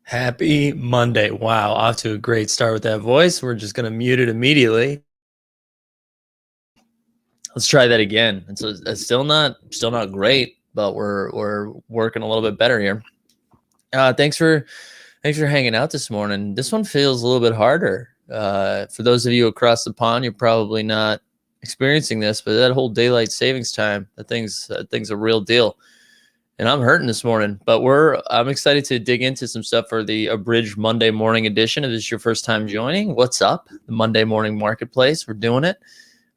Happy Monday. Wow, off to a great start with that voice. We're just going to mute it immediately. Let's try that again. It's still not great, but we're working a little bit better here. Thanks for hanging out this morning. This one feels a little bit harder. For those of you across the pond, you're probably not experiencing this, but that whole daylight savings time, that thing's a real deal. And I'm hurting this morning, but I'm excited to dig into some stuff for the abridged Monday morning edition. If this is your first time joining, what's up? The Monday morning marketplace. We're doing it.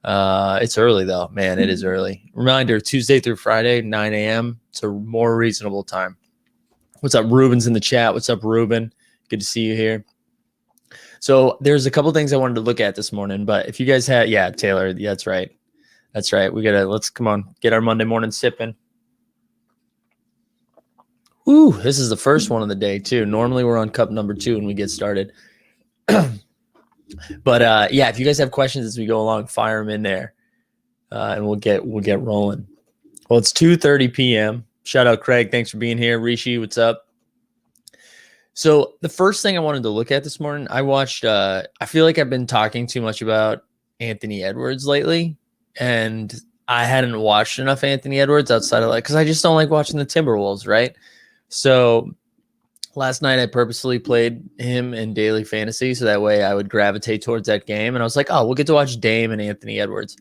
It's early though, man. It is early. Reminder: Tuesday through Friday, 9 a.m. It's a more reasonable time. What's up, Ruben's in the chat? What's up, Ruben? Good to see you here. So there's a couple things I wanted to look at this morning, but if you guys had, Taylor, yeah, that's right. Let's come on, get our Monday morning sipping. Ooh, this is the first one of the day too. Normally we're on cup number 2 when we get started. But if you guys have questions as we go along, fire them in there, and we'll get rolling. Well, it's 2:30 p.m. Shout out Craig, thanks for being here. Rishi, what's up? So the first thing I wanted to look at this morning, I watched. I feel like I've been talking too much about Anthony Edwards lately, and I hadn't watched enough Anthony Edwards outside of because I just don't like watching the Timberwolves, right? So last night I purposely played him in daily fantasy so that way I would gravitate towards that game. And I was like, oh, we'll get to watch Dame and Anthony Edwards.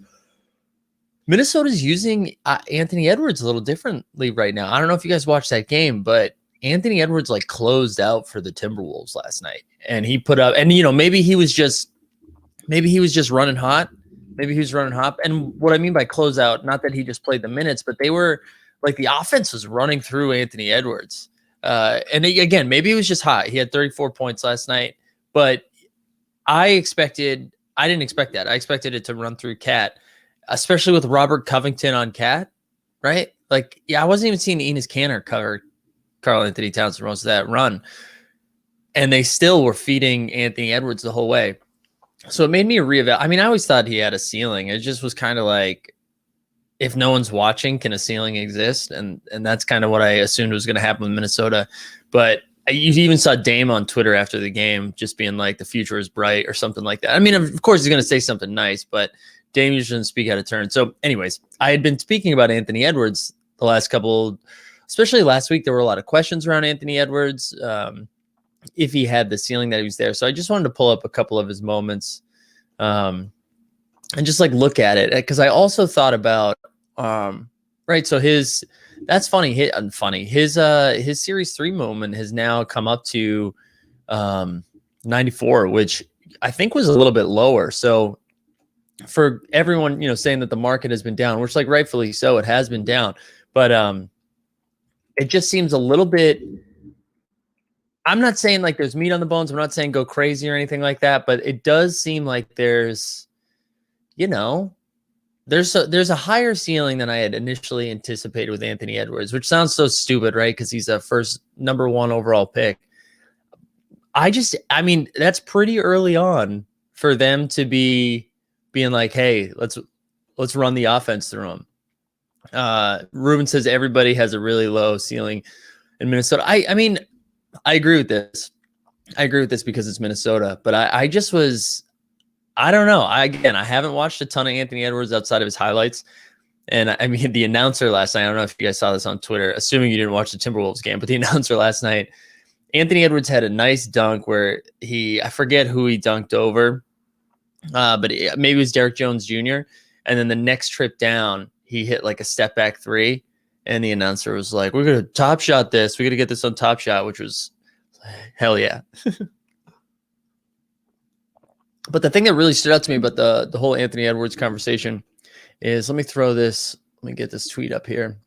Minnesota's using Anthony Edwards a little differently right now. I don't know if you guys watched that game, but Anthony Edwards closed out for the Timberwolves last night. And he put up, and maybe he was just running hot. Maybe he was running hot. And what I mean by close out, not that he just played the minutes, but they were the offense was running through Anthony Edwards. And again, maybe he was just hot. He had 34 points last night, but I didn't expect that. I expected it to run through Cat, especially with Robert Covington on Cat, right? I wasn't even seeing Enes Kanter cover Karl Anthony Towns for most of that run. And they still were feeding Anthony Edwards the whole way. So it made me reevaluate. I mean, I always thought he had a ceiling. It just was kind of like, if no one's watching, can a ceiling exist? And that's kind of what I assumed was going to happen with Minnesota. But you even saw Dame on Twitter after the game just being like, the future is bright or something like that. I mean, of course, he's going to say something nice, but Dame usually doesn't speak out of turn. So anyways, I had been speaking about Anthony Edwards the last couple, especially last week. There were a lot of questions around Anthony Edwards, if he had the ceiling that he was there. So I just wanted to pull up a couple of his moments and just look at it. Because I also thought about, right. So that's funny. His series 3 moment has now come up to 94, which I think was a little bit lower. So for everyone, saying that the market has been down, which rightfully so, it has been down, but it just seems a little bit, I'm not saying there's meat on the bones. I'm not saying go crazy or anything like that, but it does seem like there's a higher ceiling than I had initially anticipated with Anthony Edwards, which sounds so stupid, right? Because he's a first number 1 overall pick. I mean, that's pretty early on for them to be being like, hey, let's run the offense through him. Ruben says everybody has a really low ceiling in Minnesota. I mean, I agree with this. Because it's Minnesota, but I don't know. I haven't watched a ton of Anthony Edwards outside of his highlights. And I mean, the announcer last night, I don't know if you guys saw this on Twitter, assuming you didn't watch the Timberwolves game, but the announcer last night, Anthony Edwards had a nice dunk where I forget who he dunked over, but maybe it was Derrick Jones Jr. And then the next trip down, he hit a step back 3. And the announcer was like, we're going to top shot this. We're going to get this on Top Shot, which was hell yeah. But the thing that really stood out to me about the whole Anthony Edwards conversation is, let me get this tweet up here.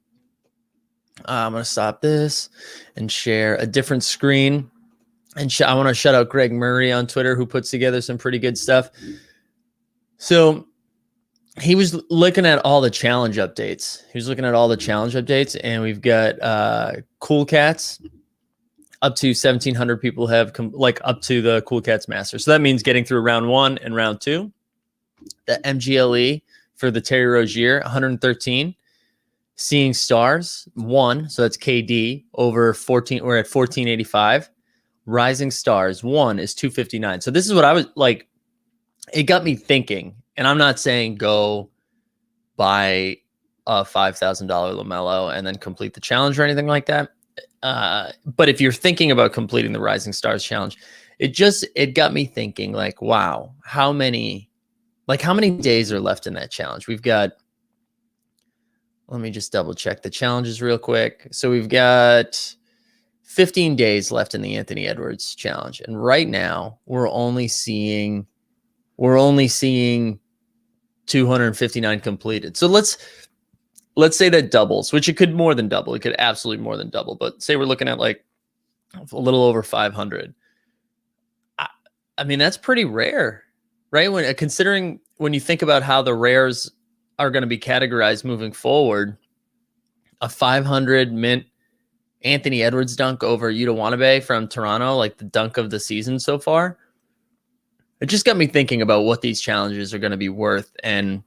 I'm going to stop this and share a different screen. And I want to shout out Greg Murray on Twitter, who puts together some pretty good stuff. So he was looking at all the challenge updates. And we've got Cool Cats. Up to 1,700 people have up to the Cool Cats Master. So that means getting through round 1 and round 2. The MGLE for the Terry Rozier, 113. Seeing Stars, 1. So that's KD over 14. We're at 1485. Rising Stars 1 is 259. So this is what I was like, it got me thinking, and I'm not saying go buy a $5,000 LaMelo and then complete the challenge or anything like that. But if you're thinking about completing the Rising Stars challenge, it got me thinking, like, wow, how many days are left in that challenge? We've got, let me just double check the challenges real quick. So we've got 15 days left in the Anthony Edwards challenge. And right now we're only seeing 259 completed. So let's say that doubles, which it could more than double. It could absolutely more than double. But say we're looking at like a little over 500. I mean, that's pretty rare, right? Considering when you think about how the rares are going to be categorized moving forward, a 500 mint Anthony Edwards dunk over Yuta Watanabe from Toronto, like the dunk of the season so far. It just got me thinking about what these challenges are going to be worth, and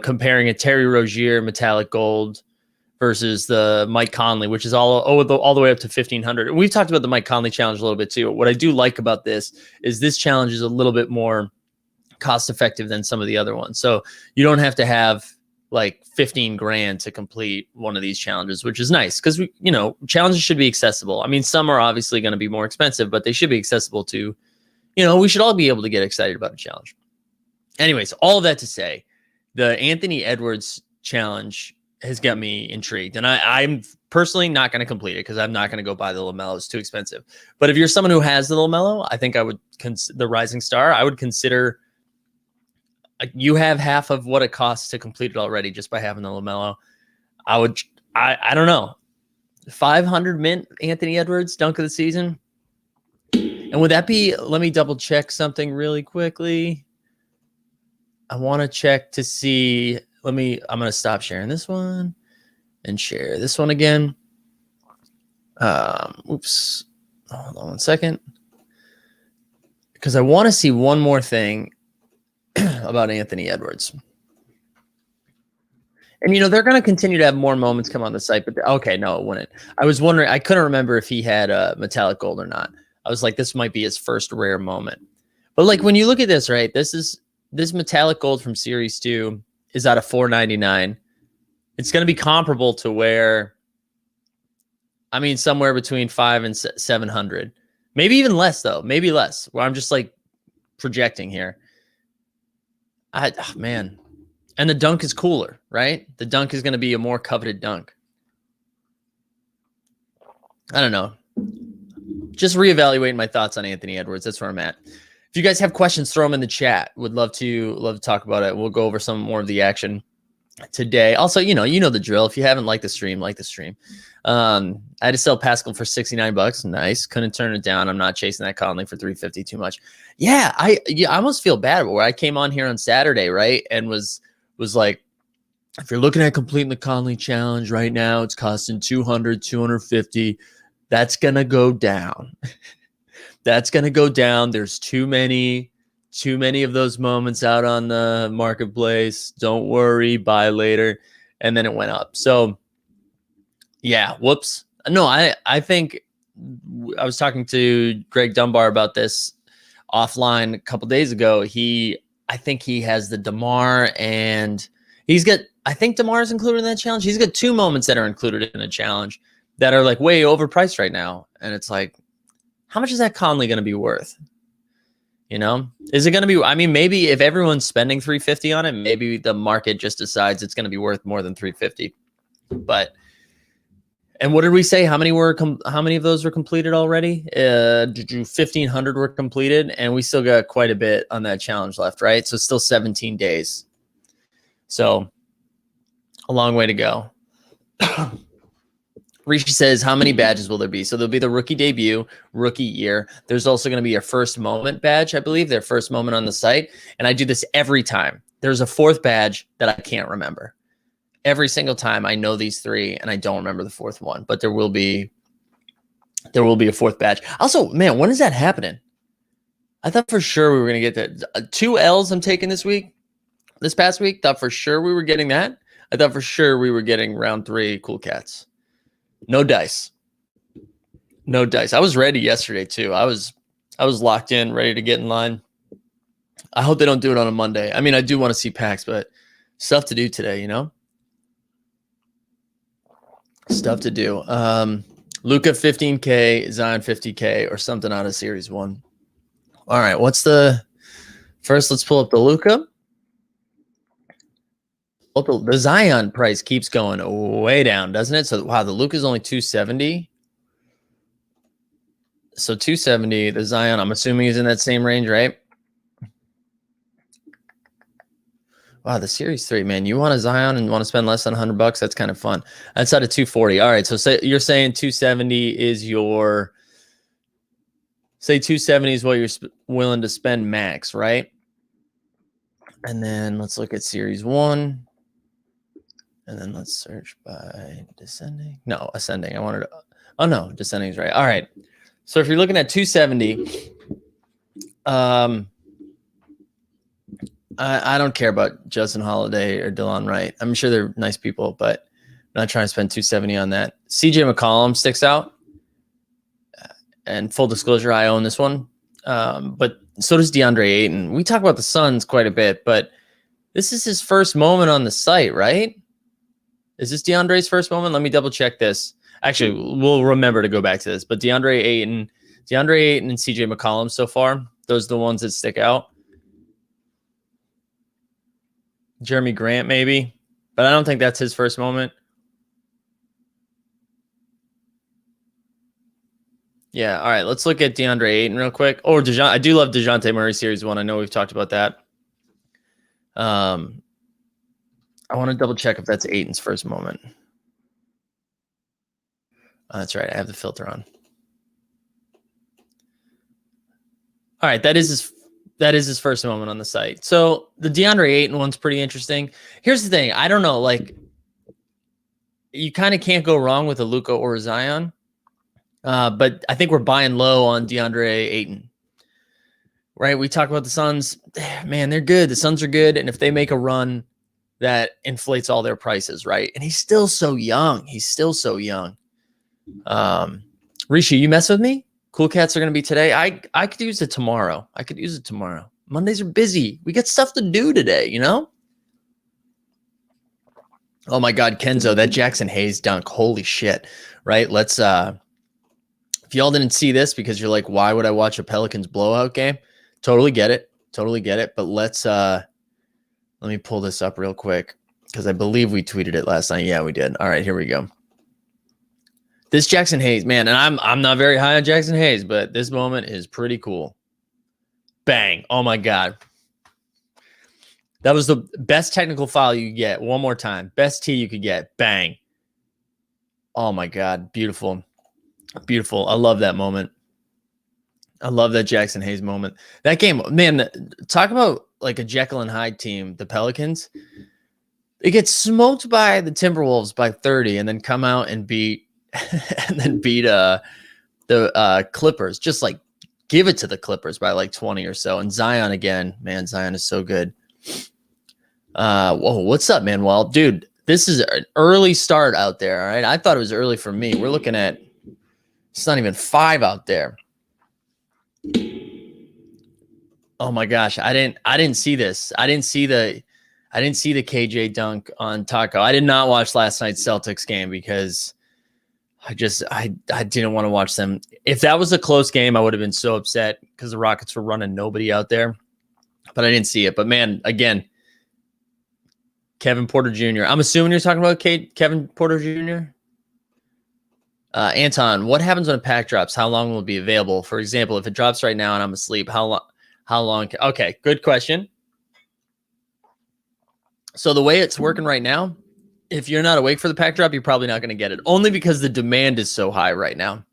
comparing a Terry Rozier metallic gold versus the Mike Conley, which is all the way up to 1,500. And we've talked about the Mike Conley challenge a little bit too. What I do like about this is this challenge is a little bit more cost effective than some of the other ones. So you don't have to have like 15 grand to complete one of these challenges, which is nice because challenges should be accessible. I mean, some are obviously going to be more expensive, but they should be accessible to, we should all be able to get excited about a challenge. Anyways, all of that to say, the Anthony Edwards challenge has got me intrigued, and I'm personally not going to complete it because I'm not going to go buy the LaMelo. It's too expensive. But if you're someone who has the LaMelo, I think I would the Rising Star. I would consider. You have half of what it costs to complete it already just by having the LaMelo. I don't know, 500 mint Anthony Edwards dunk of the season. And would that be, let me double check something really quickly. I want to check to see, I'm going to stop sharing this one and share this one again. Oops. Hold on one second. Because I want to see one more thing about Anthony Edwards. And, they're going to continue to have more moments come on the site, but okay, no, it wouldn't. I was wondering, I couldn't remember if he had a metallic gold or not. I was like, this might be his first rare moment. But like, when you look at this, right, this metallic gold from Series 2 is out of 499. It's going to be comparable to where, I mean, somewhere between 500 and 700. Maybe even less, though. Maybe less, where I'm just like projecting here. Man. And the dunk is cooler, right? The dunk is going to be a more coveted dunk. I don't know. Just reevaluating my thoughts on Anthony Edwards. That's where I'm at. If you guys have questions, throw them in the chat. Would love to talk about it. We'll go over some more of the action today. Also, you know the drill. If you haven't liked the stream, like the stream. I had to sell Pascal for $69. Nice. Couldn't turn it down. I'm not chasing that Conley for $350 too much. Yeah, I almost feel bad where I came on here on Saturday, right? And was like, if you're looking at completing the Conley challenge right now, it's costing $200, $250. That's going to go down. That's going to go down. There's too many of those moments out on the marketplace. Don't worry, buy later. And then it went up. So yeah, whoops. No, I think I was talking to Greg Dunbar about this offline a couple days ago. I think he has the DeMar, and I think DeMar is included in that challenge. He's got 2 moments that are included in a challenge that are like way overpriced right now. And it's like, how much is that Conley going to be worth? Is it going to be, I mean, maybe if everyone's spending $350 on it, maybe the market just decides it's going to be worth more than $350. But, and what did we say? How many of those were completed already? 1,500 were completed, and we still got quite a bit on that challenge left, right? So still 17 days. So a long way to go. Rishi says, how many badges will there be? So there'll be the rookie debut, rookie year. There's also going to be a first moment badge, I believe, their first moment on the site. And I do this every time. There's a 4th badge that I can't remember. Every single time I know these 3 and I don't remember the 4th one, but there will be a 4th badge. Also, man, when is that happening? I thought for sure we were going to get that. 2 L's I'm taking this past week. Thought for sure we were getting that. I thought for sure we were getting round 3 Cool Cats. No dice. No dice. I was ready yesterday too. I was locked in, ready to get in line. I hope they don't do it on a Monday. I mean, I do want to see packs, but stuff to do today, you know? Stuff to do. Luca 15K, Zion 50K, or something out of Series 1. All right, what's the first? Let's pull up the Luca. The Zion price keeps going way down, doesn't it? So wow, the Luca is only 270. So 270. The Zion, I'm assuming, is in that same range, right? Wow, the Series 3, man. You want a Zion and want to spend less than $100? That's kind of fun. That's out of 240. All right, so say you're saying 270 is your. Say 270 is what you're willing to spend max, right? And then let's look at Series 1. And then let's search by descending. No, ascending. I wanted to. Oh, no, descending is right. All right. So if you're looking at 270, I don't care about Justin Holiday or Delon Wright. I'm sure they're nice people, but I'm not trying to spend 270 on that. CJ McCollum sticks out. And full disclosure, I own this one. But so does DeAndre Ayton. We talk about the Suns quite a bit, but this is his first moment on the site, right? Is this DeAndre's first moment? Let me double check this. Actually, we'll remember to go back to this. But DeAndre Ayton and CJ McCollum so far, those are the ones that stick out. Jeremy Grant, maybe. But I don't think that's his first moment. Yeah, all right. Let's look at DeAndre Ayton real quick. Or I do love DeJounte Murray Series 1. I know we've talked about that. I want to double check if that's Ayton's first moment. That's right. I have the filter on. All right, that is his first moment on the site. So the DeAndre Ayton one's pretty interesting. Here's the thing. I don't know. Like, you kind of can't go wrong with a Luka or a Zion. But I think we're buying low on DeAndre Ayton. Right? We talk about the Suns. Man, they're good. The Suns are good. And if they make a run, that inflates all their prices, right? And he's still so young. Rishi, you mess with me? Cool Cats are going to be today. I could use it tomorrow. Mondays are busy. We got stuff to do today, you know? Oh my God, Kenzo, that Jackson Hayes dunk. Holy shit. Right? Let's, if y'all didn't see this because you're like, why would I watch a Pelicans blowout game? Totally get it. But let's, let me pull this up real quick because I believe we tweeted it last night. Yeah, we did. All right, here we go. This Jackson Hayes, man, and I'm not very high on Jackson Hayes, but this moment is pretty cool. Bang. Oh my God. That was the best technical foul you could get. One more time. Best T you could get. Bang. Oh my God. Beautiful. I love that moment. I love that Jackson Hayes moment. That game, man, talk about like a Jekyll and Hyde team, the Pelicans. They get smoked by the Timberwolves by 30 and then come out and beat the Clippers. Just like give it to the Clippers by like 20 or so. And Zion again, man, Zion is so good. Whoa, what's up, man? Well, dude, this is an early start out there. All right. I thought it was early for me. We're looking at, it's not even 5 out there. Oh my gosh. I didn't see this. I didn't see the KJ dunk on Taco. I did not watch last night's Celtics game because I didn't want to watch them. If that was a close game, I would have been so upset because the Rockets were running nobody out there, but I didn't see it. But man, again, Kevin Porter Jr. I'm assuming you're talking about Kevin Porter Jr. Anton, what happens when a pack drops? How long will it be available? For example, if it drops right now and I'm asleep, how long? Okay, good question. So the way it's working right now, if you're not awake for the pack drop, you're probably not going to get it, only because the demand is so high right now.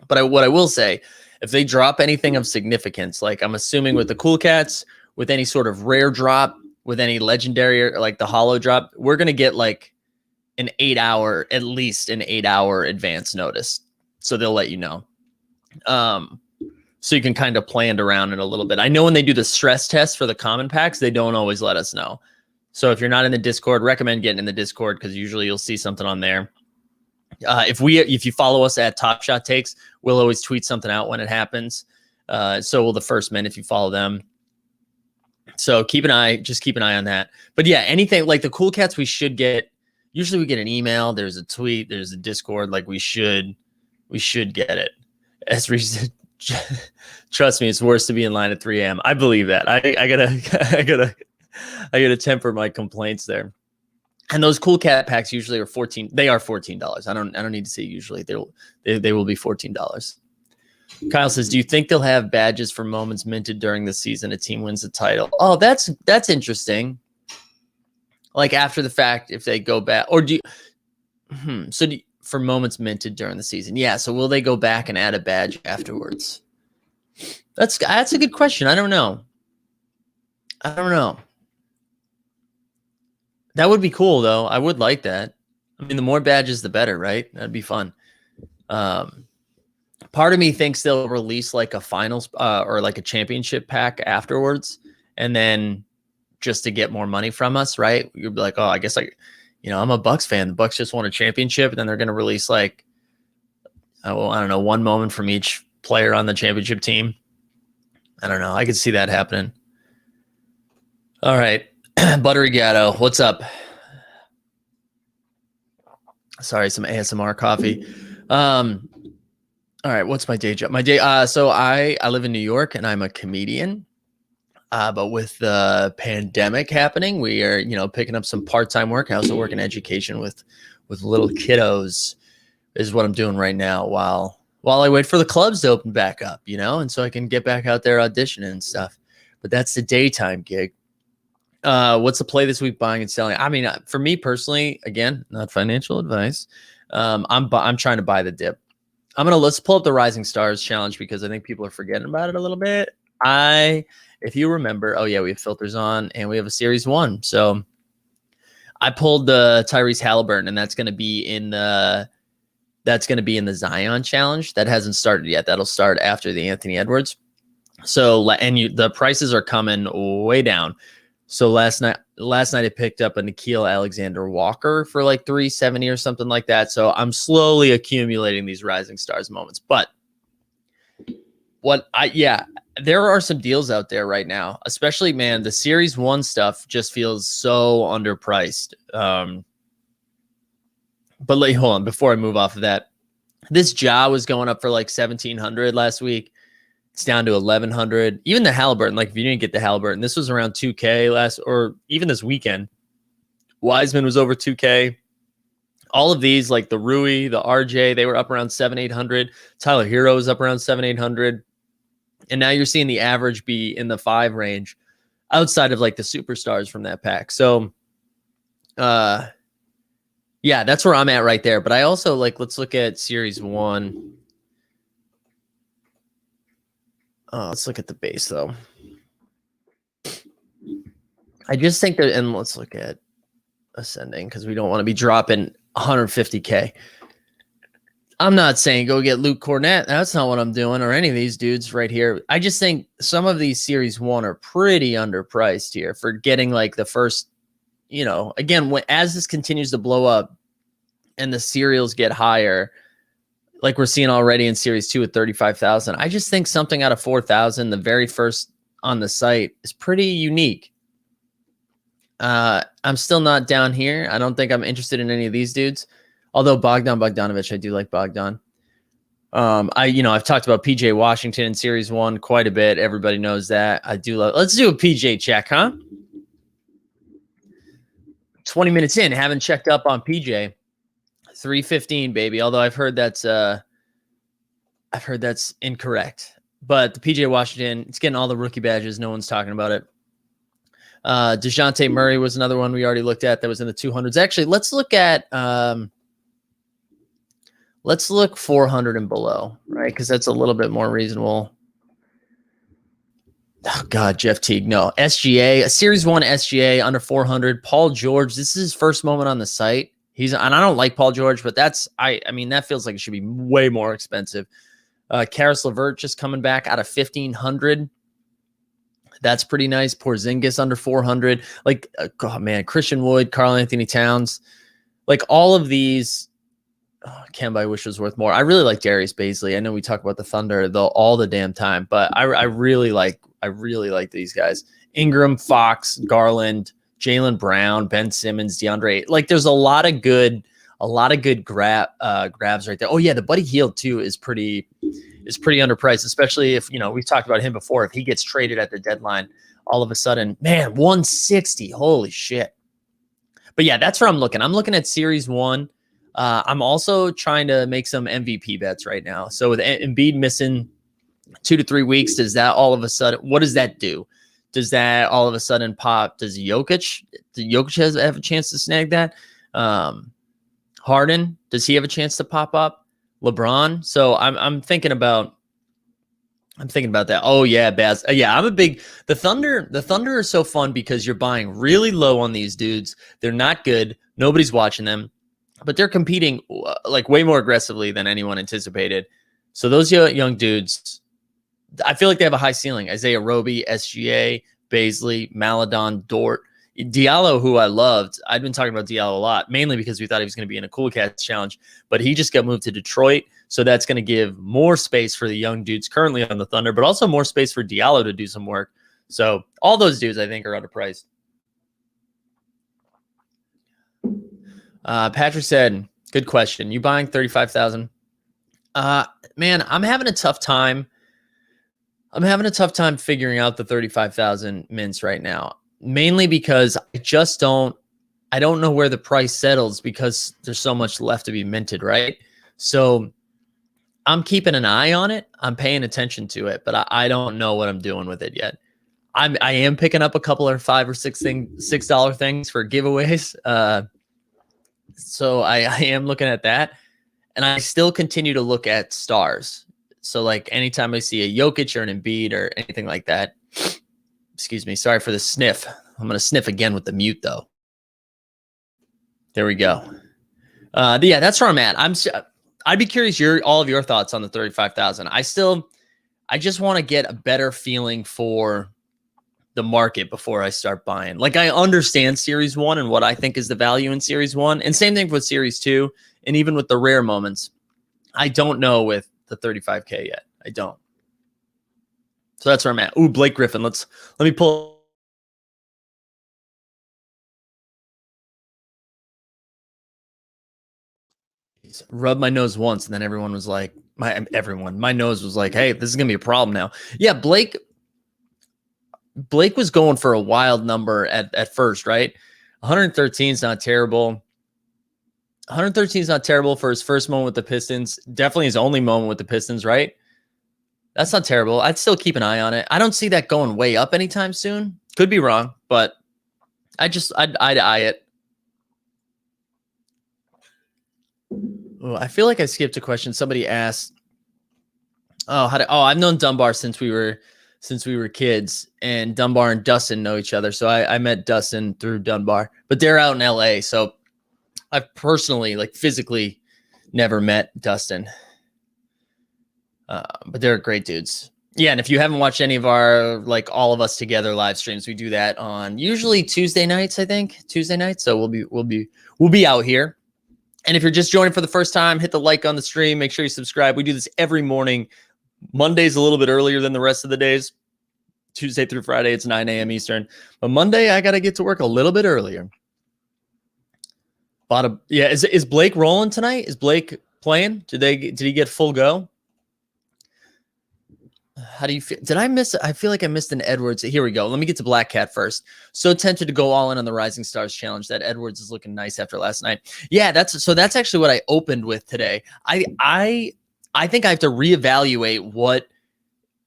But what I will say, if they drop anything of significance, like I'm assuming with the Cool Cats, with any sort of rare drop, with any legendary, like the holo drop, we're going to get like at least an 8 hour advance notice. So they'll let you know. So you can kind of plan around it a little bit. I know when they do the stress test for the common packs, they don't always let us know. So if you're not in the Discord, recommend getting in the Discord because usually you'll see something on there. If you follow us at Top Shot Takes, we'll always tweet something out when it happens. So will the First Men if you follow them. So keep an eye on that. But yeah, anything like the Cool Cats we should get. Usually we get an email, there's a tweet, there's a Discord. Like we should get it. As reason, trust me, it's worse to be in line at 3 a.m. I believe that. I gotta temper my complaints there. And those Cool Cat packs usually are $14. They are $14. I don't need to say usually. They will be $14. Kyle says, do you think they'll have badges for moments minted during the season a team wins the title? Oh, that's interesting. Like after the fact, if they go back, or for moments minted during the season? Yeah. So will they go back and add a badge afterwards? That's a good question. I don't know. That would be cool though. I would like that. I mean, the more badges, the better, right? That'd be fun. Part of me thinks they'll release like a finals or like a championship pack afterwards, and then just to get more money from us, right? You'd be like, oh, I guess I'm a Bucks fan. The Bucks just won a championship, and then they're going to release like, I don't know, one moment from each player on the championship team. I don't know. I could see that happening. All right. Buttery Gatto, what's up? Sorry, some ASMR coffee. All right, what's my day job? So I live in New York and I'm a comedian. But with the pandemic happening, we are, picking up some part-time work. I also work in education with little kiddos is what I'm doing right now while I wait for the clubs to open back up, and so I can get back out there auditioning and stuff. But that's the daytime gig. What's the play this week? Buying and selling. I mean, for me personally, again, not financial advice. I'm trying to buy the dip. Let's pull up the Rising Stars challenge because I think people are forgetting about it a little bit. If you remember, we have filters on and we have a series 1. So I pulled the Tyrese Halliburton, and that's going to be in the Zion challenge. That hasn't started yet. That'll start after the Anthony Edwards. So, the prices are coming way down. So last night I picked up a Nickeil Alexander Walker for like $370 or something like that. So I'm slowly accumulating these Rising Stars moments. But there are some deals out there right now, especially, man, the Series 1 stuff just feels so underpriced. But hold on, before I move off of that, this Ja was going up for like $1,700 last week. It's down to $1,100. Even the Halliburton, like if you didn't get the Halliburton, this was around $2K or even this weekend. Wiseman was over $2K. All of these, like the Rui, the RJ, they were up around $700-800. Tyler Hero was up around $700-800. And now you're seeing the average be in the $5 range outside of like the superstars from that pack. So, that's where I'm at right there. But I also let's look at Series 1. Let's look at the base though. I just think that, and let's look at ascending because we don't want to be dropping 150K. I'm not saying go get Luke Cornett. That's not what I'm doing, or any of these dudes right here. I just think some of these Series 1 are pretty underpriced here for getting like the first, again, as this continues to blow up and the serials get higher, like we're seeing already in Series 2 at 35,000. I just think something out of 4,000, the very first on the site, is pretty unique. I'm still not down here. I don't think I'm interested in any of these dudes. Although Bogdanovich, I do like Bogdan. I've talked about PJ Washington in Series 1 quite a bit. Everybody knows that. I do love. Let's do a PJ check, huh? 20 minutes in, haven't checked up on PJ. 315, baby. Although I've heard that's incorrect. But the PJ Washington, it's getting all the rookie badges. No one's talking about it. DeJounte Murray was another one we already looked at that was in the 200s. Actually, let's look at 400 and below, right? Because that's a little bit more reasonable. Oh God, Jeff Teague. No, SGA, a Series 1 SGA under 400. Paul George. This is his first moment on the site. And I don't like Paul George, but that feels like it should be way more expensive. Karis LeVert just coming back out of 1,500. That's pretty nice. Porzingis under 400. Christian Wood, Karl Anthony Towns. Like all of these Kemba, I wish was worth more. I really like Darius Baisley. I know we talk about the Thunder all the damn time, but I really like these guys. Ingram, Fox, Garland, Jaylen Brown, Ben Simmons, DeAndre. Like there's a lot of good grabs right there. Oh yeah, the Buddy Hield too is pretty underpriced, especially if we've talked about him before. If he gets traded at the deadline, all of a sudden, man, 160. Holy shit. But yeah, that's where I'm looking. I'm looking at Series 1. I'm also trying to make some MVP bets right now. So with Embiid missing 2 to 3 weeks, does that all of a sudden, what does that do? Does that all of a sudden pop? Does Jokic have a chance to snag that? Harden, does he have a chance to pop up? LeBron. So I'm thinking about that. Oh yeah, Baz. Yeah, the Thunder are so fun because you're buying really low on these dudes. They're not good. Nobody's watching them, but they're competing like way more aggressively than anyone anticipated. So those young dudes, I feel like they have a high ceiling. Isaiah Roby, SGA, Baisley, Maladon, Dort, Diallo, who I loved. I'd been talking about Diallo a lot, mainly because we thought he was going to be in a Cool Cats challenge, but he just got moved to Detroit. So that's going to give more space for the young dudes currently on the Thunder, but also more space for Diallo to do some work. So all those dudes, I think, are underpriced. Patrick said, good question. You buying 35,000? Man, I'm having a tough time. Figuring out the 35,000 mints right now, mainly because I don't know where the price settles because there's so much left to be minted, right? So I'm keeping an eye on it. I'm paying attention to it, but I don't know what I'm doing with it yet. I am picking up a couple of $5 or $6 things for giveaways. So I am looking at that, and I still continue to look at stars. So like anytime I see a Jokic or an Embiid or anything like that, excuse me, sorry for the sniff. I'm going to sniff again with the mute though. There we go. Yeah, that's where I'm at. I'd be curious all of your thoughts on the 35,000. I just want to get a better feeling for the market before I start buying. Like I understand Series 1 and what I think is the value in Series 1, and same thing with Series 2, and even with the rare moments. I don't know with the 35K yet. I don't. So that's where I'm at. Ooh, Blake Griffin. Let me pull. Rub my nose once, and then everyone was like, my nose was like, hey, this is gonna be a problem now. Yeah, Blake was going for a wild number at first, right? 113 is not terrible. 113 is not terrible for his first moment with the Pistons. Definitely his only moment with the Pistons, right? That's not terrible. I'd still keep an eye on it. I don't see that going way up anytime soon. Could be wrong, but I'd eye it. Oh, I feel like I skipped a question. Somebody asked, I've known Dunbar since we were kids, and Dunbar and Dustin know each other. So I met Dustin through Dunbar, but they're out in LA. So I've personally, like physically, never met Dustin. But they're great dudes. Yeah, and if you haven't watched any of our like all of us together live streams, we do that on usually Tuesday nights, I think. Tuesday nights. So we'll be out here. And if you're just joining for the first time, hit the like on the stream. Make sure you subscribe. We do this every morning. Monday's a little bit earlier than the rest of the days. Tuesday through Friday, it's 9 a.m. Eastern. But Monday, I got to get to work a little bit earlier. Is Blake rolling tonight? Is Blake playing? Did he get full go? How do you feel? I feel like I missed an Edwards. Here we go. Let me get to Black Cat first. So tempted to go all in on the Rising Stars challenge. That Edwards is looking nice after last night. Yeah, that's actually what I opened with today. I think I have to reevaluate what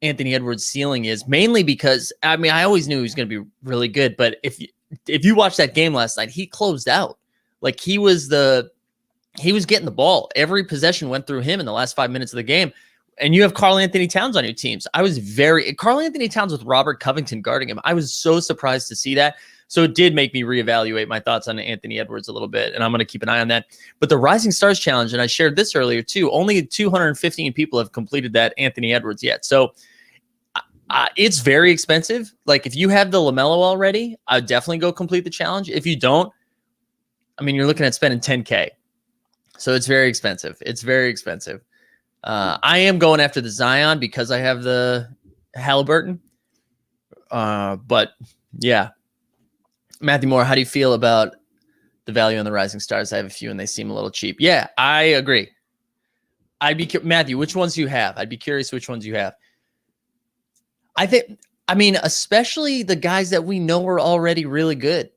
Anthony Edwards' ceiling is, mainly because I always knew he was going to be really good, but if you watched that game last night, he closed out. Like he was getting the ball. Every possession went through him in the last 5 minutes of the game. And you have Karl Anthony Towns on your teams. Karl Anthony Towns with Robert Covington guarding him. I was so surprised to see that. So it did make me reevaluate my thoughts on Anthony Edwards a little bit, and I'm going to keep an eye on that. But the Rising Stars Challenge, and I shared this earlier too, only 215 people have completed that Anthony Edwards yet. So it's very expensive. Like if you have the LaMelo already, I'd definitely go complete the challenge. If you don't, you're looking at spending $10K. So it's very expensive. It's very expensive. I am going after the Zion because I have the Halliburton. But yeah, Matthew Moore, how do you feel about the value on the Rising Stars? I have a few and they seem a little cheap. Yeah, I agree. Matthew, which ones do you have? I'd be curious which ones you have. I mean, especially the guys that we know are already really good,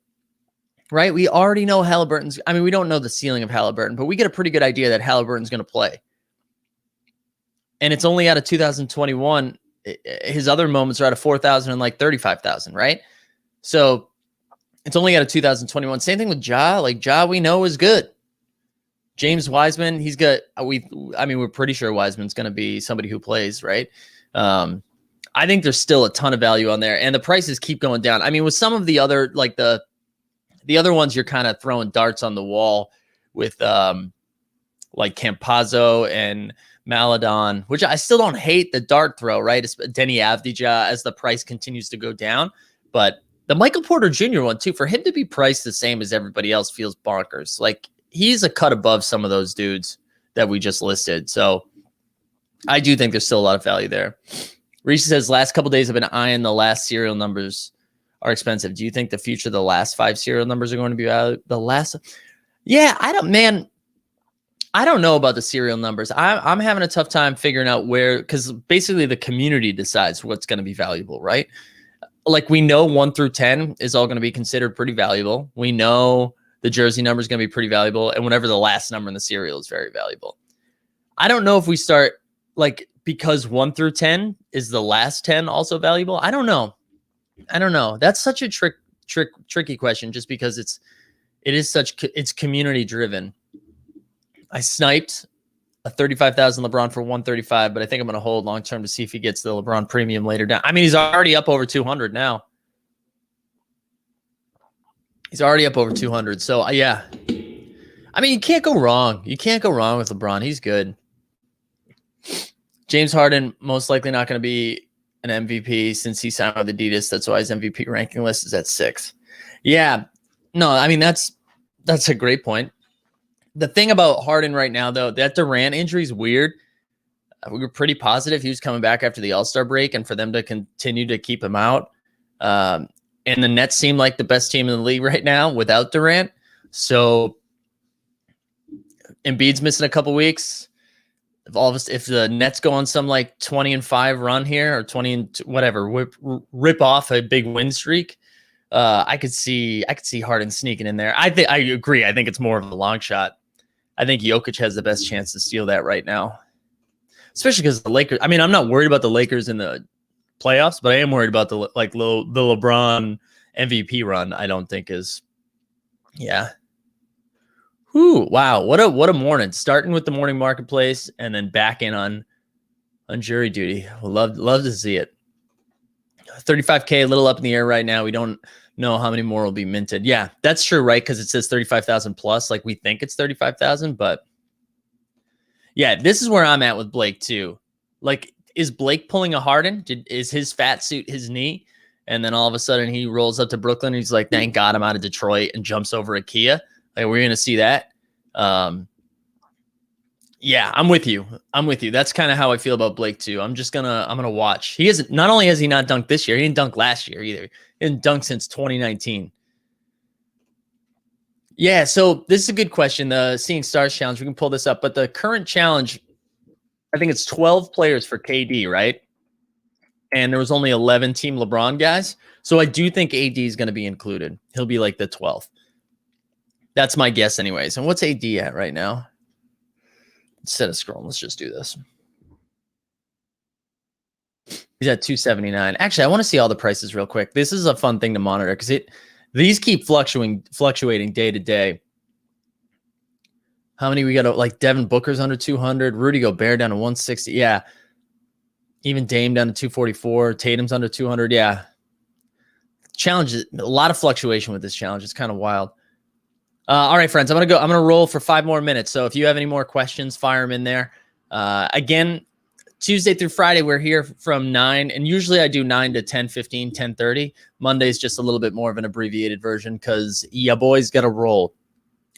right? We already know Halliburton's. I mean, we don't know the ceiling of Halliburton, but we get a pretty good idea that Halliburton's going to play. And it's only out of 2021. His other moments are out of 4,000 and like 35,000, right? So it's only out of 2021. Same thing with Ja. Like Ja, we know is good. James Wiseman, he's got. We're pretty sure Wiseman's going to be somebody who plays, right? I think there's still a ton of value on there, and the prices keep going down. I mean, with some of the other, like the other ones, you're kind of throwing darts on the wall with like Campazzo and Maladon, which I still don't hate the dart throw, right? It's Denny Avdija as the price continues to go down. But the Michael Porter Jr. one, too, for him to be priced the same as everybody else feels bonkers. Like, he's a cut above some of those dudes that we just listed. So I do think there's still a lot of value there. Reese says, last couple days I've been eyeing the last serial numbers are expensive. Do you think the future of the last 5 serial numbers are going to be out? The last? Yeah, I don't know about the serial numbers. I'm having a tough time figuring out where, because basically the community decides what's going to be valuable, right? Like, we know 1 through 10 is all going to be considered pretty valuable. We know the jersey number is going to be pretty valuable. And whatever the last number in the serial is very valuable. I don't know if we start, like, because 1 through 10 is the last 10 also valuable. I don't know. That's such a tricky question, just because it's community driven. I sniped a 35,000 LeBron for 135, but I think I'm going to hold long term to see if he gets the LeBron premium later down. I mean, he's already up over 200 now. He's already up over 200. So yeah, I mean, you can't go wrong. You can't go wrong with LeBron. He's good. James Harden, most likely not going to be an MVP since he signed with Adidas. That's why his MVP ranking list is at 6. Yeah, no, I mean, that's a great point. The thing about Harden right now, though, that Durant injury is weird. We were pretty positive he was coming back after the All-Star break, and for them to continue to keep him out. And the Nets seem like the best team in the league right now without Durant. So Embiid's missing a couple weeks. If the Nets go on some like 20-5 run here, or 20 and whatever, rip off a big win streak, I could see Harden sneaking in there. I agree. I think it's more of a long shot. I think Jokic has the best chance to steal that right now, especially because the Lakers. I mean, I'm not worried about the Lakers in the playoffs, but I am worried about the LeBron MVP run. I don't think is, yeah. Whoo, wow, what a morning! Starting with the morning marketplace and then back in on jury duty. Love to see it. 35K, a little up in the air right now. We don't know how many more will be minted. Yeah, that's true, right? Because it says 35,000 plus. Like, we think it's 35,000, but yeah, this is where I'm at with Blake too. Like, is Blake pulling a Harden? Is his fat suit his knee? And then all of a sudden he rolls up to Brooklyn and he's like, thank God I'm out of Detroit, and jumps over Ikea. Like, we're going to see that. Yeah, I'm with you. That's kind of how I feel about Blake too. I'm going to watch. Not only has he not dunked this year, he didn't dunk last year either. He didn't dunk since 2019. Yeah, so this is a good question. The Seeing Stars challenge, we can pull this up, but the current challenge, I think it's 12 players for KD, right? And there was only 11 Team LeBron guys. So I do think AD is going to be included. He'll be like the 12th. That's my guess anyways. And what's AD at right now? Instead of scrolling, let's just do this. He's at 279. Actually, I want to see all the prices real quick. This is a fun thing to monitor because these keep fluctuating day to day. How many we got? Like Devin Booker's under 200. Rudy Gobert down to 160. Yeah. Even Dame down to 244. Tatum's under 200. Yeah. Challenge, a lot of fluctuation with this challenge. It's kind of wild. All right, friends, I'm going to roll for 5 more minutes. So if you have any more questions, fire them in there. Again, Tuesday through Friday, we're here from 9, and usually I do 9 to 10:15, 10:30. Monday's just a little bit more of an abbreviated version because ya boys got to roll.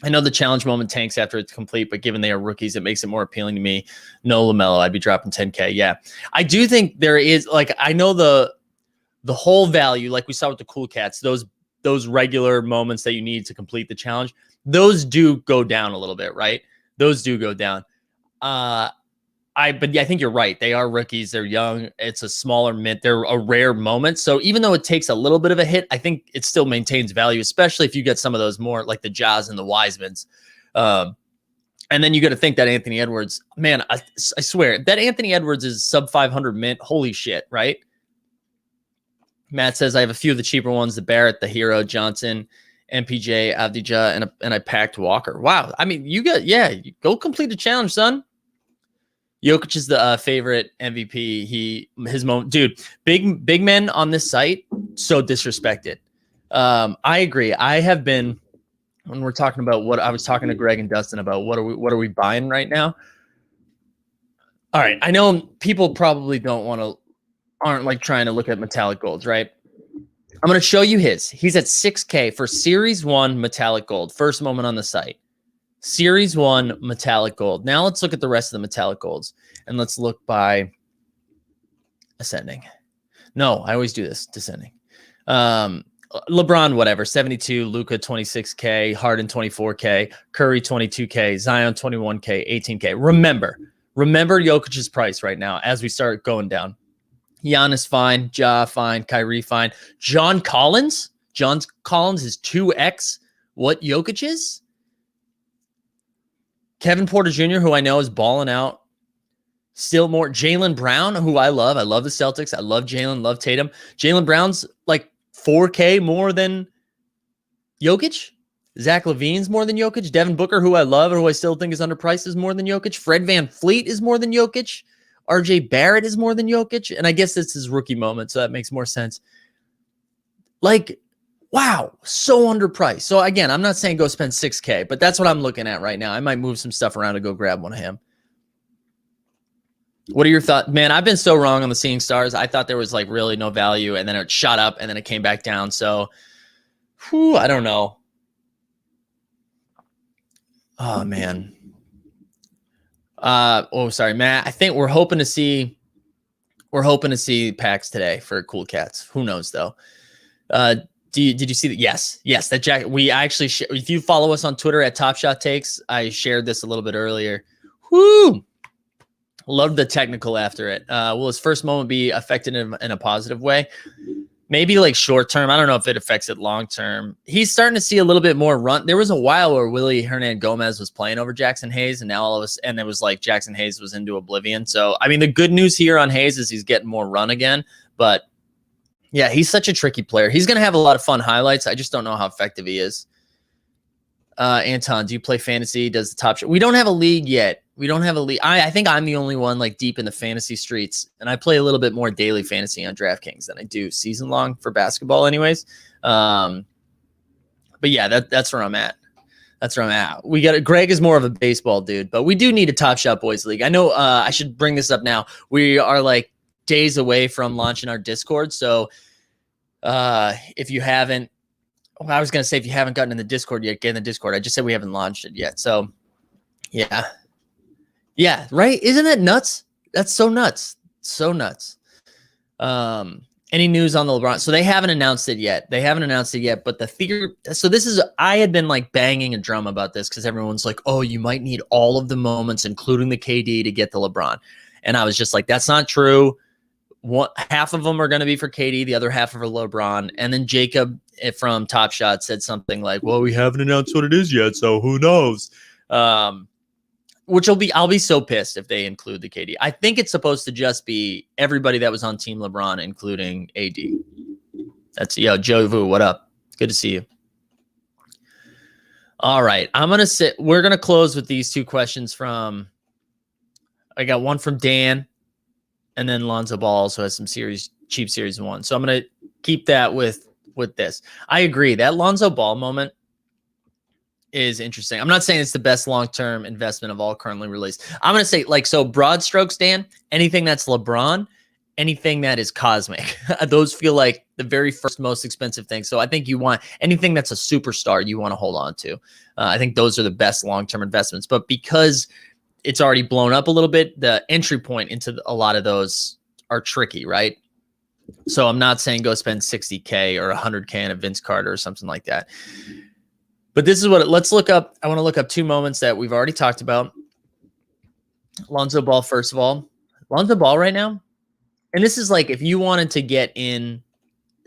I know the challenge moment tanks after it's complete, but given they are rookies, it makes it more appealing to me. No LaMelo, I'd be dropping 10K. Yeah, I do think there is, like, I know the whole value, like we saw with the Cool Cats, those regular moments that you need to complete the challenge, those do go down a little bit, right? Those do go down. But yeah, I think you're right. They are rookies. They're young. It's a smaller mint. They're a rare moment. So even though it takes a little bit of a hit, I think it still maintains value, especially if you get some of those more like the Jaws and the Wisemans. And then you got to think that Anthony Edwards, man, I swear that Anthony Edwards is sub 500 mint. Holy shit, right? Matt says, I have a few of the cheaper ones, the Barrett, the Hero, Johnson, MPJ, Avdija, and I packed Walker. Wow. I mean, go complete the challenge, son. Jokic is the favorite MVP. His moment, dude, big men on this site, so disrespected. I agree. I have been, when we're talking about what I was talking to Greg and Dustin about, what are we buying right now? All right. I know people probably aren't like trying to look at metallic golds, right? I'm going to show you his. He's at 6K for Series 1 metallic gold. First moment on the site. Series 1 metallic gold. Now let's look at the rest of the metallic golds. And let's look by ascending. No, I always do this, descending. LeBron, whatever, 72. Luka, 26K. Harden, 24K. Curry, 22K. Zion, 21K. 18K. Remember Jokic's price right now as we start going down. Giannis fine, Ja fine, Kyrie fine. John Collins is 2x what Jokic is. Kevin Porter Jr., who I know is balling out. Still more. Jaylen Brown, who I love. I love the Celtics. I love Jaylen, love Tatum. Jaylen Brown's like 4K more than Jokic. Zach LaVine's more than Jokic. Devin Booker, who I love, who I still think is underpriced, is more than Jokic. Fred VanVleet is more than Jokic. RJ Barrett is more than Jokic. And I guess this is rookie moment, so that makes more sense. Like, wow, so underpriced. So again, I'm not saying go spend 6K, but that's what I'm looking at right now. I might move some stuff around to go grab one of him. What are your thoughts? Man, I've been so wrong on the Seeing Stars. I thought there was like really no value, and then it shot up, and then it came back down. So, I don't know. Oh, man. Sorry, Matt. I think we're hoping to see packs today for Cool Cats. Who knows, though? Did you see that? Yes, that jacket. We actually, if you follow us on Twitter at Top Shot Takes, I shared this a little bit earlier. Whoo! Loved the technical after it. Will his first moment be affected in a positive way? Maybe like short term. I don't know if it affects it long term. He's starting to see a little bit more run. There was a while where Willie Hernangomez was playing over Jackson Hayes, and now and it was like Jackson Hayes was into oblivion. So, I mean, the good news here on Hayes is he's getting more run again. But yeah, he's such a tricky player. He's going to have a lot of fun highlights. I just don't know how effective he is. Anton, do you play fantasy? Does the Top Shot? We don't have a league yet. I think I'm the only one like deep in the fantasy streets, and I play a little bit more daily fantasy on DraftKings than I do season long for basketball anyways. But yeah, that's where I'm at. Greg is more of a baseball dude, but we do need a Top Shot Boys League. I know I should bring this up now. We are like days away from launching our Discord. So if you haven't, I was going to say, if you haven't gotten in the Discord yet, get in the Discord. I just said we haven't launched it yet. So yeah. Yeah, right? Isn't that nuts? That's so nuts. So nuts. Any news on the LeBron? So they haven't announced it yet. But the theory, so this is, I had been like banging a drum about this because everyone's like, oh, you might need all of the moments, including the KD, to get the LeBron. And I was just like, that's not true. Half of them are going to be for KD, the other half are for LeBron. And then Jacob from Top Shot said something like, well, we haven't announced what it is yet, so who knows? I'll be so pissed if they include the KD. I think it's supposed to just be everybody that was on Team LeBron, including AD. That's Joe Vu. What up? Good to see you. All right. We're going to close with these two questions I got one from Dan, and then Alonzo Ball also has some cheap series 1. So I'm going to keep that with this. I agree. That Alonzo Ball moment is interesting. I'm not saying it's the best long-term investment of all currently released. I'm going to say, like, so broad strokes, Dan, anything that's LeBron anything that is cosmic. Those feel like the very first most expensive thing. So I think you want anything that's a superstar you want to hold on to. I think those are the best long-term investments. But because it's already blown up a little bit, the entry point into a lot of those are tricky, right? So I'm not saying go spend $60K or $100K on a Vince Carter or something like that. But this is what let's look up. I want to look up two moments that we've already talked about. Alonzo Ball, first of all. Alonzo Ball right now. And this is like if you wanted to get in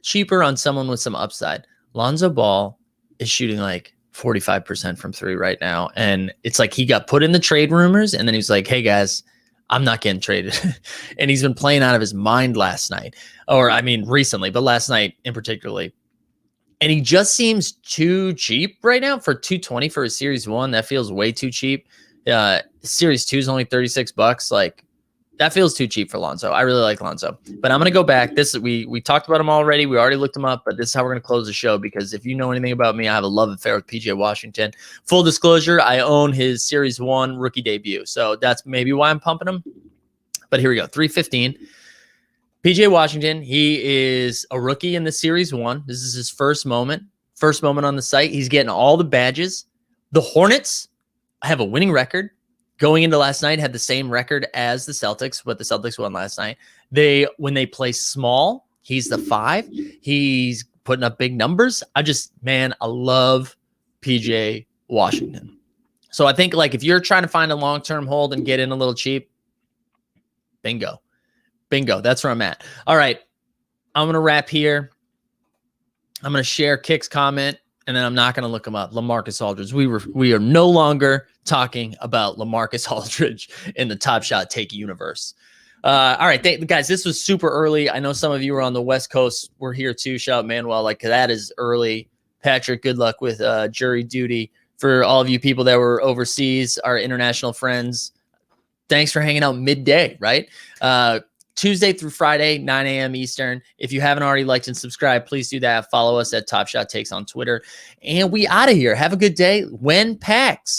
cheaper on someone with some upside. Alonzo Ball is shooting like 45% from three right now. And it's like he got put in the trade rumors and then he's like, hey guys, I'm not getting traded. And he's been playing out of his mind last night. Or I mean recently, but last night in particularly. And he just seems too cheap right now for $220 for a series one. That feels way too cheap. Series two is only $36. Like that feels too cheap for Lonzo. I really like Lonzo, but I'm going to go back. We talked about him already. We already looked him up, but this is how we're going to close the show because if you know anything about me, I have a love affair with PJ Washington. Full disclosure, I own his series one rookie debut. So that's maybe why I'm pumping him. But here we go. 315. PJ Washington, he is a rookie in the series one. This is his first moment on the site. He's getting all the badges. The Hornets have a winning record. Going into last night, had the same record as the Celtics, but the Celtics won last night. When they play small, he's the 5. He's putting up big numbers. I love PJ Washington. So I think like if you're trying to find a long-term hold and get in a little cheap, bingo. That's where I'm at. All right. I'm going to wrap here. I'm going to share Kick's comment, and then I'm not going to look him up. LaMarcus Aldridge. We are no longer talking about LaMarcus Aldridge in the Top Shot Take universe. All right, guys, this was super early. I know some of you are on the West Coast. We're here too. Shout out Manuel. Like that is early. Patrick, good luck with jury duty. For all of you people that were overseas, our international friends, thanks for hanging out midday, right? Tuesday through Friday, 9 a.m. Eastern. If you haven't already liked and subscribed, please do that. Follow us at Top Shot Takes on Twitter. And we out of here. Have a good day. When packs.